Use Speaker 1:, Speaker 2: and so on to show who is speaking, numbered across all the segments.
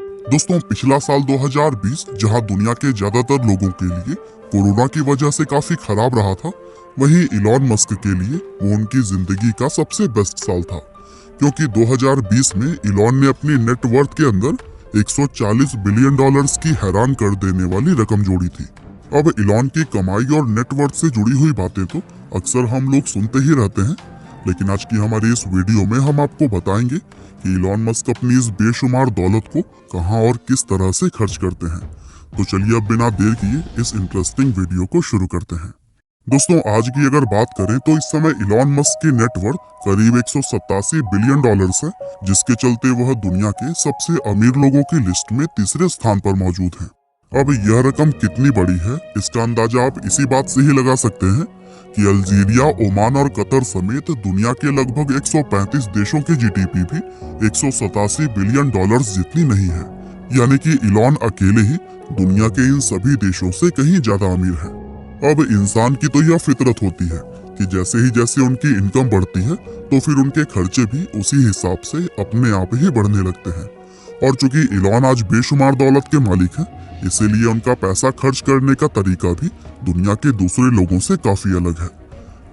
Speaker 1: दोस्तों, पिछला साल 2020 जहां दुनिया के ज्यादातर लोगों के लिए कोरोना की वजह से काफी खराब रहा था, वहीं इलॉन मस्क के लिए वो उनकी जिंदगी का सबसे बेस्ट साल था, क्योंकि 2020 में इलॉन ने अपनी नेटवर्थ के अंदर 140 बिलियन डॉलर्स की हैरान कर देने वाली रकम जोड़ी थी। अब इलॉन की कमाई और नेटवर्थ से जुड़ी हुई बातें तो अक्सर हम लोग सुनते ही रहते हैं, लेकिन आज की हमारी इस वीडियो में हम आपको बताएंगे कि इलॉन मस्क अपनी इस बेशुमार दौलत को कहां और किस तरह से खर्च करते हैं। तो चलिए अब बिना देर किए इस इंटरेस्टिंग वीडियो को शुरू करते हैं। दोस्तों, आज की अगर बात करें तो इस समय इलॉन मस्क की नेटवर्थ करीब 187 बिलियन डॉलर्स है, जिसके चलते वह दुनिया के सबसे अमीर लोगों की लिस्ट में तीसरे स्थान पर मौजूद हैं। अब यह रकम कितनी बड़ी है, इसका अंदाजा आप इसी बात से ही लगा सकते हैं कि अल्जीरिया, ओमान और कतर समेत दुनिया के लगभग 135 देशों की जीडीपी भी 187 बिलियन डॉलर्स जितनी नहीं है। यानी कि इलॉन अकेले ही दुनिया के इन सभी देशों से कहीं ज्यादा अमीर है। अब इंसान की तो यह फितरत होती है कि जैसे उनकी इनकम बढ़ती है तो फिर उनके खर्चे भी उसी हिसाब से अपने आप ही बढ़ने लगते हैं। और चूंकि इलॉन आज बेशुमार दौलत के मालिक हैं, इसीलिए उनका पैसा खर्च करने का तरीका भी दुनिया के दूसरे लोगों से काफी अलग है।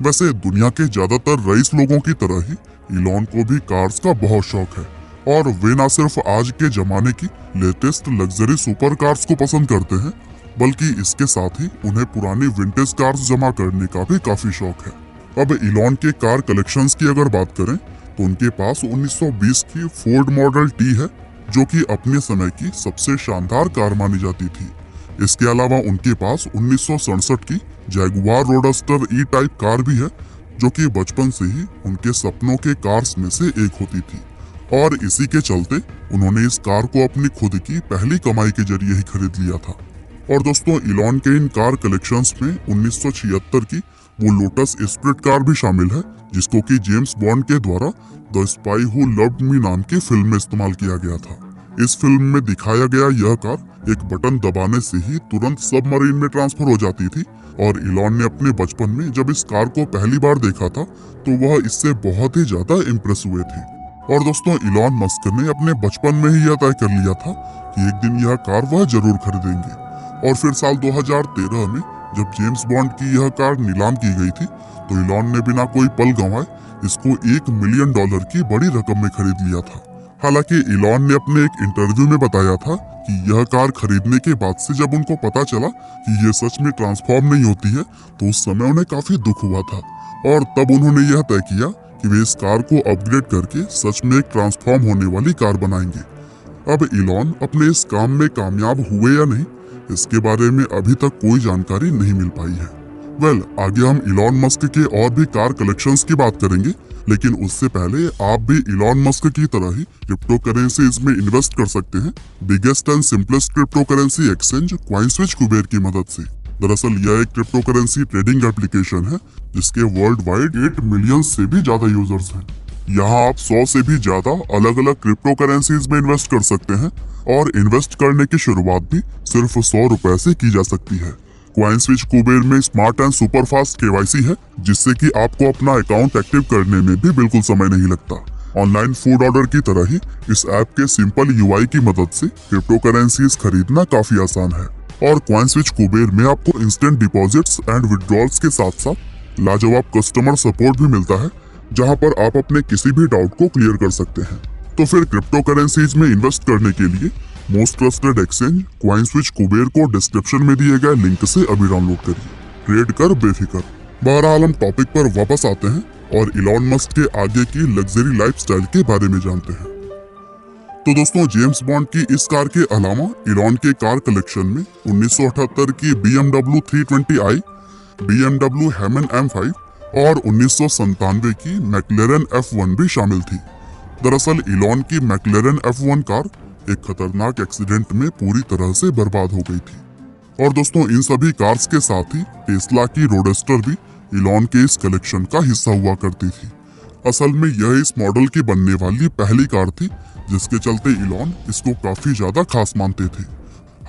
Speaker 1: वैसे दुनिया के ज्यादातर रईस लोगों की तरह ही इलॉन को भी कार्स का बहुत शौक है, और वे न सिर्फ आज के जमाने की लेटेस्ट लग्जरी सुपर कार्स को पसंद करते हैं, बल्कि इसके साथ ही उन्हें पुरानी विंटेज कार्स जमा करने का भी काफी शौक है। अब इलॉन के कार कलेक्शंस की अगर बात करें तो उनके पास 1920 की फोर्ड मॉडल टी है, जो कि अपने समय की सबसे शानदार कार मानी जाती थी। इसके अलावा उनके पास 1967 की जैगुआर रोडस्टर ई टाइप कार भी है, जो कि बचपन से ही उनके सपनों के कार्स में से एक होती थी, और इसी के चलते उन्होंने इस कार को अपनी खुद की पहली कमाई के जरिए ही खरीद लिया था। और दोस्तों, इलॉन के इन कार कलेक्शंस में 1976 की वो लोटस स्प्रिट कार भी शामिल है, जिसको कि जेम्स बॉन्ड के द्वारा the spy who loved me नाम की फिल्म में इस्तेमाल किया गया था। इस फिल्म में दिखाया गया यह कार एक बटन दबाने से ही तुरंत सबमरीन में ट्रांसफर हो जाती थी, और इलॉन ने अपने बचपन में जब इस कार को पहली बार देखा था तो वह इससे बहुत ही ज्यादा इम्प्रेस हुए थे। और दोस्तों, इलॉन मस्क ने अपने बचपन में ही यह तय कर लिया था कि एक दिन यह कार वह जरूर खरीदेंगे। और फिर साल 2013 में जब जेम्स बॉन्ड की यह कार नीलाम की गई थी, तो इलॉन ने बिना कोई पल गंवाए इसको $1 मिलियन की बड़ी रकम में खरीद लिया था। हालांकि इलॉन ने अपने एक इंटरव्यू में बताया था कि यह कार खरीदने के बाद से जब उनको पता चला कि यह सच में ट्रांसफॉर्म नहीं होती है, तो उस समय उन्हें काफी दुख हुआ था, और तब उन्होंने यह तय किया कि वे इस कार को अपग्रेड करके सच में एक ट्रांसफॉर्म होने वाली कार बनाएंगे। अब इलॉन अपने इस काम में कामयाब हुए या नहीं, इसके बारे में अभी तक कोई जानकारी नहीं मिल पाई है। आगे हम इलॉन मस्क के और भी कार कलेक्शंस की बात करेंगे, लेकिन उससे पहले आप भी इलॉन मस्क की तरह ही क्रिप्टो करेंसीज में इन्वेस्ट कर सकते हैं biggest and simplest crypto currency exchange CoinSwitch Kuber की मदद से। दरअसल यह एक क्रिप्टो करेंसी ट्रेडिंग एप्लीकेशन है, जिसके वर्ल्ड वाइड 8 मिलियन से भी ज्यादा यूजर्स हैं। यहाँ आप 100 से भी ज्यादा अलग अलग क्रिप्टो करेंसीज में इन्वेस्ट कर सकते हैं, और इन्वेस्ट करने की शुरुआत भी सिर्फ 100 रुपए से की जा सकती है। कॉइनस्विच कुबेर में smart and super fast KYC है, जिससे कि आपको अपना अकाउंट एक्टिव करने में भी बिल्कुल समय नहीं लगता। ऑनलाइन फूड ऑर्डर की तरह ही इस ऐप के सिंपल यूआई की मदद से क्रिप्टो करेंसीज खरीदना काफी आसान है। और कॉइनस्विच कुबेर में आपको इंस्टेंट डिपॉजिट्स एंड विड्रॉल्स के साथ साथ लाजवाब कस्टमर सपोर्ट भी मिलता है, जहां पर आप अपने किसी भी डाउट को क्लियर कर सकते हैं। तो फिर क्रिप्टो करेंसीज में इन्वेस्ट करने के लिए most trusted exchange CoinSwitch Kuber को डिस्क्रिप्शन में दिए गए लिंक से अभी डाउनलोड करिए। ट्रेड कर बेफिक्र। बहरहाल हम टॉपिक पर वापस आते हैं और इलॉन मस्क के आगे की लग्जरी लाइफस्टाइल के बारे में जानते हैं। तो दोस्तों, जेम्स बॉन्ड की इस कार के अलावा इलॉन के कार कलेक्शन में 1978 की BMW 320i, BMW Hammond M5 और 1997 की मैक्लेरन F1 भी शामिल थी। दरअसल इलॉन की मैक्लेरन F1 कार एक खतरनाक एक्सीडेंट में पूरी तरह से बर्बाद हो गई थी। और दोस्तों, इन सभी कार्स के साथ ही टेस्ला की रोडस्टर भी इलॉन के इस कलेक्शन का हिस्सा हुआ करती थी। असल में यह इस मॉडल की बनने वाली पहली कार थी, जिसके चलते इलॉन इसको काफी ज्यादा खास मानते थे।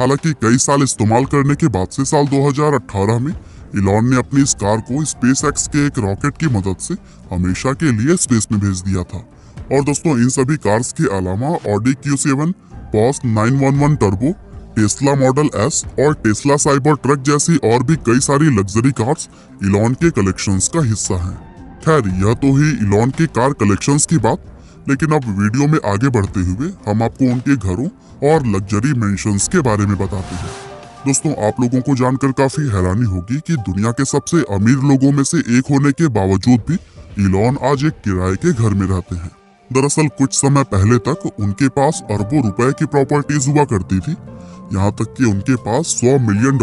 Speaker 1: हालांकि कई साल इस्तेमाल करने के बाद से साल 2018 में इलॉन ने अपनी इस कार को स्पेसएक्स के एक रॉकेट की मदद से हमेशा के लिए स्पेस में भेज दिया था। और दोस्तों, इन सभी कार्स के अलावा Audi Q7, boss 911 turbo, Tesla model S और टेस्ला साइबर ट्रक जैसी और भी कई सारी लग्जरी कार्स इलॉन के कलेक्शंस का हिस्सा हैं। खैर, यह तो ही इलॉन के कार कलेक्शंस की बात, लेकिन अब वीडियो में आगे बढ़ते हुए हम आपको उनके घरों और लग्जरी मेंशंस के बारे में बताते हैं। दोस्तों, आप लोगों को जानकर काफी हैरानी होगी कि दुनिया के सबसे अमीर लोगों में से एक होने के बावजूद भी इलॉन आज एक किराए के घर में रहते हैं। दरअसल कुछ समय पहले तक उनके पास अरबों रुपए की प्रॉपर्टीज हुआ करती थी, यहाँ तक कि उनके पास $100 मिलियन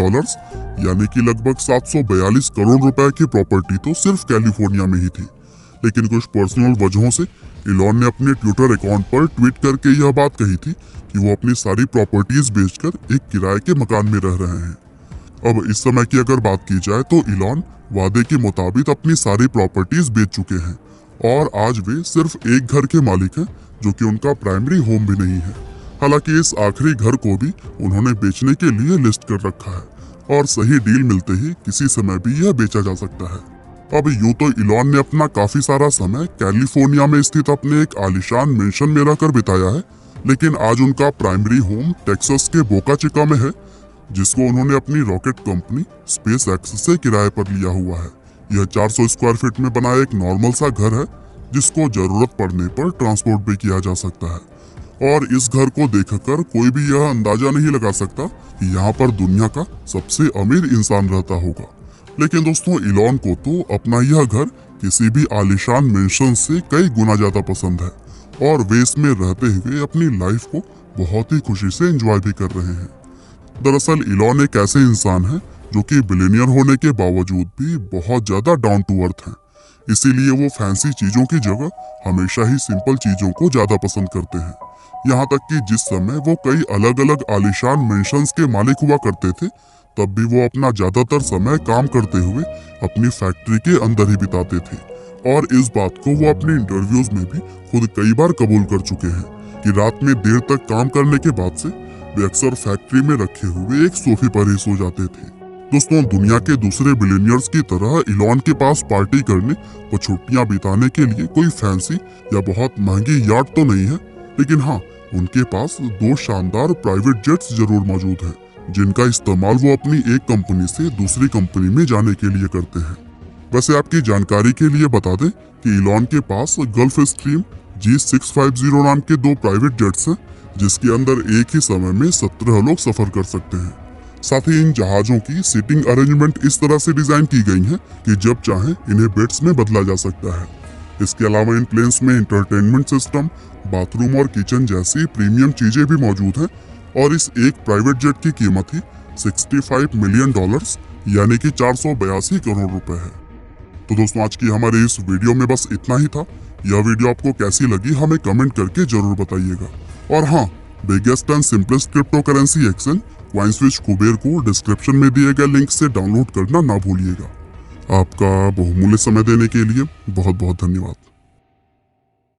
Speaker 1: यानी कि लगभग 742 करोड़ रुपए की प्रॉपर्टी तो सिर्फ कैलिफोर्निया में ही थी। लेकिन कुछ पर्सनल वजहों से इलॉन ने अपने ट्विटर अकाउंट पर ट्वीट करके यह बात कही थी कि वो अपनी सारी प्रॉपर्टीज बेचकर एक किराए के मकान में रह रहे हैं। अब इस समय की अगर बात की जाए तो इलॉन वादे के मुताबिक अपनी सारी प्रॉपर्टीज बेच चुके हैं और आज वे सिर्फ एक घर के मालिक हैं, जो कि उनका प्राइमरी होम भी नहीं है। हालांकि इस आखिरी घर को भी उन्होंने बेचने के लिए लिस्ट कर रखा है और सही डील मिलते ही किसी समय भी यह बेचा जा सकता है। अब यूं तो इलॉन ने अपना काफी सारा समय कैलिफोर्निया में स्थित अपने एक आलीशान मेंशन में रहकर बिताया है, लेकिन आज उनका प्राइमरी होम टेक्सास के बोका चिका में है, जिसको उन्होंने अपनी रॉकेट कंपनी स्पेस एक्स से किराए पर लिया हुआ है। यह 400 स्क्वायर फीट में बना एक नॉर्मल सा घर है, जिसको जरूरत पड़ने पर ट्रांसपोर्ट भी किया जा सकता है। और इस घर को देखकर कोई भी यह अंदाजा नहीं लगा सकता कि यहाँ पर दुनिया का सबसे अमीर इंसान रहता होगा। लेकिन दोस्तों, इलॉन को तो अपना यह घर किसी भी आलीशान मेंशन से कई गुना ज्यादा पसंद है और वे इसमें रहते हुए अपनी लाइफ को बहुत ही खुशी से एंजॉय भी कर रहे हैं। दरअसल इलॉन एक ऐसे इंसान है जो कि बिलियनियर होने के बावजूद भी बहुत ज्यादा डाउन टू अर्थ हैं। इसीलिए वो फैंसी चीजों की जगह हमेशा ही सिंपल चीजों को ज्यादा पसंद करते हैं। यहाँ तक कि जिस समय वो कई अलग अलग आलीशान मेंशंस के मालिक हुआ करते थे, तब भी वो अपना ज्यादातर समय काम करते हुए अपनी फैक्ट्री के अंदर ही बिताते थे। और इस बात को वो अपने इंटरव्यूज में भी खुद कई बार कबूल कर चुके हैं कि रात में देर तक काम करने के बाद से वे अक्सर फैक्ट्री में रखे हुए एक सोफे पर ही सो जाते थे। दोस्तों, दुनिया के दूसरे बिलियनियर्स की तरह इलॉन के पास पार्टी करने और छुट्टियां बिताने के लिए कोई फैंसी या बहुत महंगी याट तो नहीं है, लेकिन हाँ, उनके पास 2 शानदार प्राइवेट जेट्स जरूर मौजूद हैं, जिनका इस्तेमाल वो अपनी एक कंपनी से दूसरी कंपनी में जाने के लिए करते हैं। वैसे आपकी जानकारी के लिए बता दें कि इलॉन के पास गल्फ स्ट्रीम G650 नाम के 2 प्राइवेट जेट्स हैं, जिसके अंदर एक ही समय में 17 लोग सफर कर सकते हैं। साथ ही इन जहाजों की सीटिंग अरेंजमेंट इस तरह से डिजाइन की गई है कि जब चाहे इन्हें बेड्स में बदला जा सकता है। इसके अलावा इन प्लेन्स में एंटरटेनमेंट सिस्टम, बाथरूम और किचन जैसी प्रीमियम चीजें भी मौजूद हैं और इस एक प्राइवेट जेट की कीमत ही $65 मिलियन यानी कि 482 करोड़ रुपए है। तो दोस्तों, आज की हमारे इस वीडियो में बस इतना ही था। यह वीडियो आपको कैसी लगी हमें कमेंट करके जरूर बताइएगा। और हाँ, biggest and simplest crypto currency exchange CoinSwitch Kuber को डिस्क्रिप्शन में दिए गए लिंक से डाउनलोड करना ना भूलिएगा। आपका बहुमूल्य समय देने के लिए बहुत बहुत धन्यवाद।